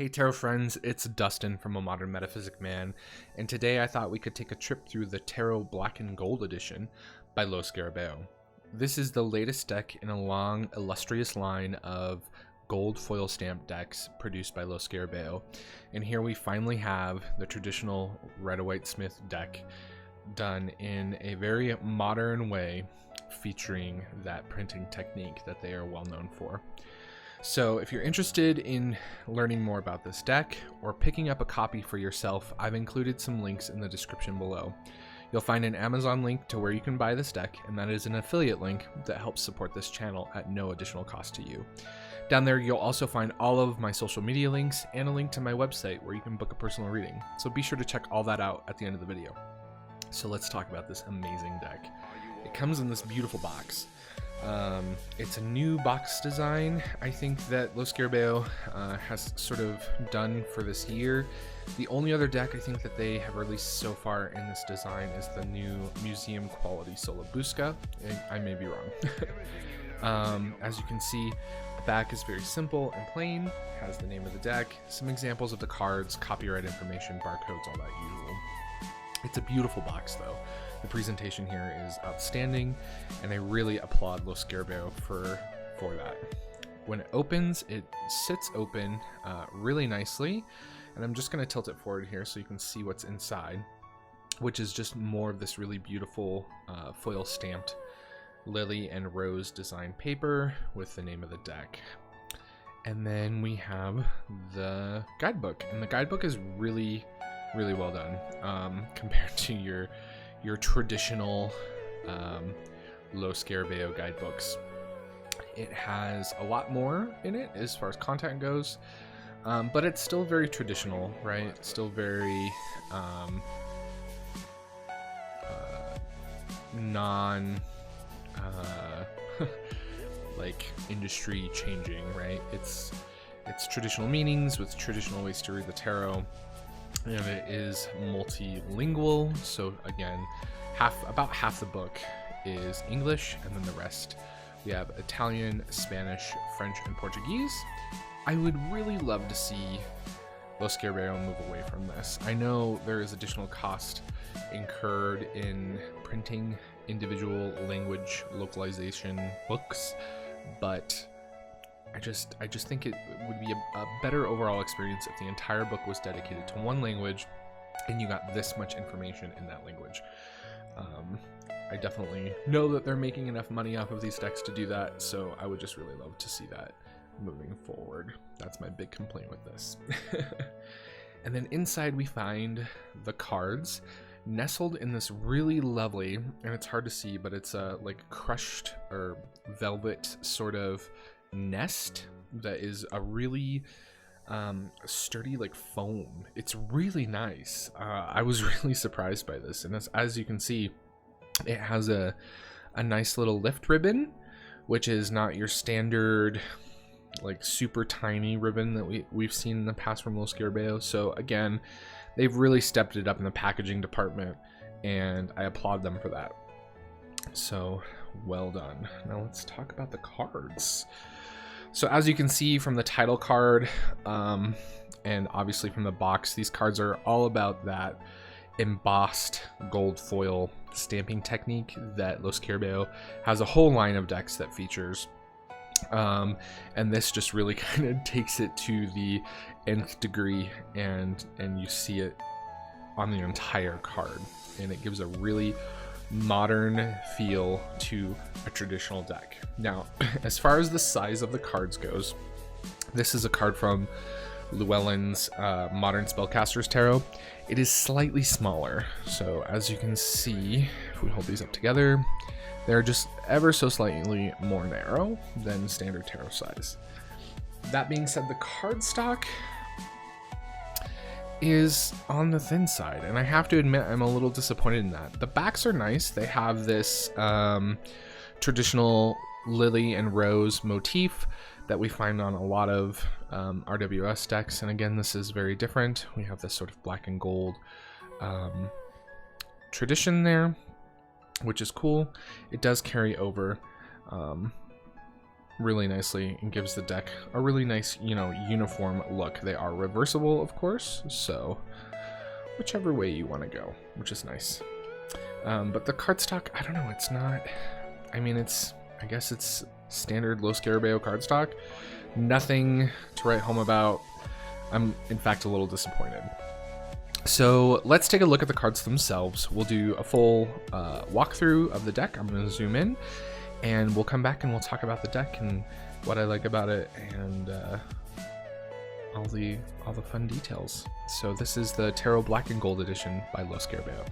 Hey tarot friends, it's Dustin from A Modern Metaphysic Man, and today I thought we could take a trip through the Tarot Black and Gold edition by Lo Scarabeo. This is the latest deck in a long, illustrious line of gold foil stamp decks produced by Lo Scarabeo, and here we finally have the traditional Rider-Waite-Smith deck done in a very modern way, featuring that printing technique that they are well known for. So if you're interested in learning more about this deck or picking up a copy for yourself, I've included some links in the description below. You'll find an Amazon link to where you can buy this deck, and that is an affiliate link that helps support this channel at no additional cost to you. Down there you'll also find all of my social media links and a link to my website where you can book a personal reading. So be sure to check all that out at the end of the video. So let's talk about this amazing deck. It comes in this beautiful box. It's a new box design, I think, that Lo Scarabeo has sort of done for this year. The only other deck I think that they have released so far in this design is the new museum quality Solabusca, and I may be wrong. As you can see, the back is very simple and plain, has the name of the deck, some examples of the cards, copyright information, barcodes, all that usual. It's a beautiful box though. The presentation here is outstanding, and I really applaud Lo Scarabeo for that. When it opens, it sits open really nicely, and I'm just going to tilt it forward here so you can see what's inside, which is just more of this really beautiful foil stamped lily and rose design paper with the name of the deck. And then we have the guidebook, and the guidebook is really well done compared to your traditional Lo Scarabeo guidebooks. It has a lot more in it as far as content goes, but it's still very traditional, right? It's still very non like industry changing, right? It's traditional meanings with traditional ways to read the tarot, and it is multilingual. So again, about half the book is English, and then the rest we have Italian, Spanish, French, and Portuguese. I would really love to see Lo Scarabeo move away from this. I know there is additional cost incurred in printing individual language localization books, but I just think it would be a better overall experience if the entire book was dedicated to one language and you got this much information in that language. I definitely know that they're making enough money off of these decks to do that, so I would just really love to see that moving forward. That's my big complaint with this. And then inside we find the cards nestled in this really lovely, and it's hard to see, but it's a like crushed or velvet sort of nest that is a really sturdy like foam. It's really nice. I was really surprised by this, and as you can see, it has a nice little lift ribbon, which is not your standard like super tiny ribbon that we've seen in the past from Lo Scarabeo. So again, they've really stepped it up in the packaging department, and I applaud them for that. So well done. Now let's talk about the cards. So as you can see from the title card, and obviously from the box, these cards are all about that embossed gold foil stamping technique that Lo Scarabeo has a whole line of decks that features. And this just really kind of takes it to the nth degree, and you see it on the entire card, and it gives a really modern feel to a traditional deck. Now, as far as the size of the cards goes, this is a card from Llewellyn's Modern Spellcasters Tarot. It is slightly smaller, so as you can see, if we hold these up together, they're just ever so slightly more narrow than standard tarot size. That being said, the cardstock is on the thin side, and I have to admit I'm a little disappointed in that. The backs are nice. They have this traditional lily and rose motif that we find on a lot of RWS decks, and again, this is very different. We have this sort of black and gold tradition there, which is cool. It does carry over really nicely and gives the deck a really nice, uniform look. They are reversible, of course, so whichever way you want to go, which is nice. But the cardstock, I don't know, it's not, I guess it's standard Lo Scarabeo cardstock. Nothing to write home about. I'm, in fact, a little disappointed. So let's take a look at the cards themselves. We'll do a full walkthrough of the deck. I'm going to zoom in, and we'll come back and we'll talk about the deck and what I like about it and all the fun details. So this is the Tarot Black and Gold edition by Lo Scarabeo.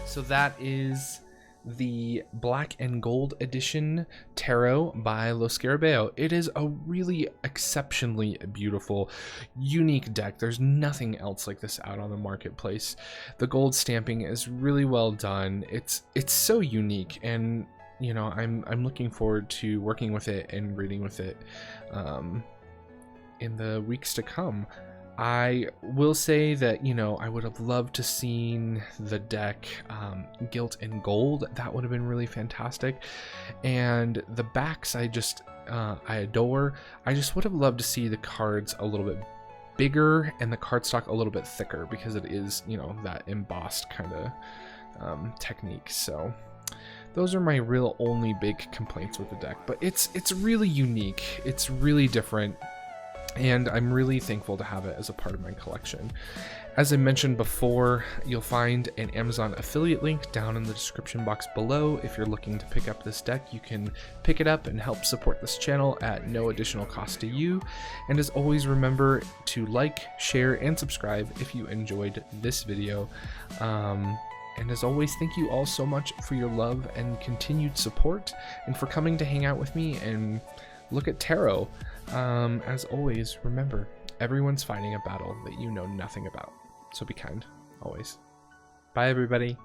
So that is the Black and Gold Edition Tarot by Lo Scarabeo. It is a really exceptionally beautiful, unique deck. There's nothing else like this out on the marketplace. The gold stamping is really well done. It's so unique, and you know, I'm looking forward to working with it and reading with it in the weeks to come. I will say that, you know, I would have loved to seen the deck gilt in gold. That would have been really fantastic. And the backs I adore. I just would have loved to see the cards a little bit bigger and the cardstock a little bit thicker, because it is, you know, that embossed kind of technique. So those are my real only big complaints with the deck, but it's really unique. It's really different, and I'm really thankful to have it as a part of my collection. As I mentioned before, you'll find an Amazon affiliate link down in the description box below. If you're looking to pick up this deck, you can pick it up and help support this channel at no additional cost to you. And as always, remember to like, share, and subscribe if you enjoyed this video. And as always, thank you all so much for your love and continued support, and for coming to hang out with me and look at tarot. As always, remember, everyone's fighting a battle that you know nothing about. So be kind, always. Bye, everybody.